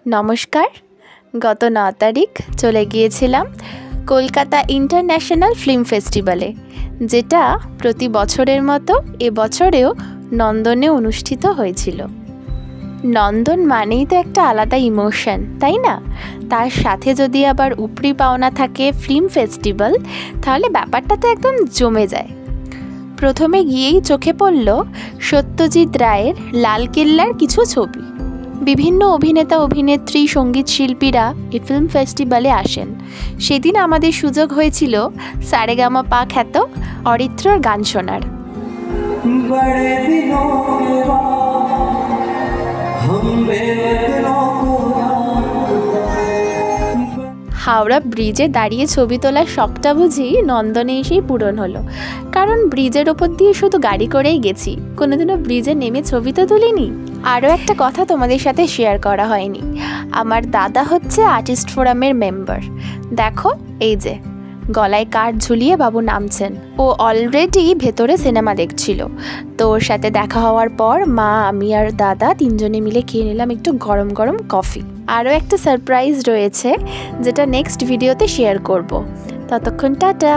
नमस्कार। गत 9 तारीख चले गिয়েছিলাম কলকাতা इंटरनैशनल फिल्म फेस्टिवले যেটা প্রতি বছরের মতো এবছরেও নন্দনে অনুষ্ঠিত হয়েছিল। নন্দন মানেই তো একটা আলাদা ইমোশন, তাই না? তার সাথে যদি আবার উপরি পাওনা থাকে ফিল্ম ফেস্টিভ্যাল, তাহলে ব্যাপারটা তো একদম জমে যায়। প্রথমে গিয়েই চোখে পড়ল সত্যজিৎ রায়ের লালকেল্লার কিছু ছবি। বিভিন্ন অভিনেতা অভিনেত্রী সঙ্গীত শিল্পীরা এই ফিল্ম ফেস্টিভ্যালে আসেন। সেদিন আমাদের সুযোগ হয়েছিল সারেগামাপা খ্যাত অরিত্রর গান শোনার। হাওড়া ব্রিজে দাঁড়িয়ে ছবি তোলার শখটা বুঝি নন্দনে এসেই পূরণ হলো, কারণ ব্রিজের ওপর দিয়ে শুধু গাড়ি করেই গেছি, কোনোদিনও ব্রিজে নেমে ছবি তো তুলিনি। আরও একটা কথা তোমাদের সাথে শেয়ার করা হয়নি, আমার দাদা হচ্ছে আর্টিস্ট ফোরামের মেম্বার। দেখো এই যে গলায় কার্ড ঝুলিয়ে বাবু নামছেন। ও অলরেডি ভেতরে সিনেমা দেখছিল। তো ওর সাথে দেখা হওয়ার পর মা, আমি আর দাদা তিনজনে মিলে খেয়ে নিলাম একটু গরম গরম কফি। আরও একটা সারপ্রাইজ রয়েছে যেটা নেক্সট ভিডিওতে শেয়ার করব। ততক্ষণ টাটা।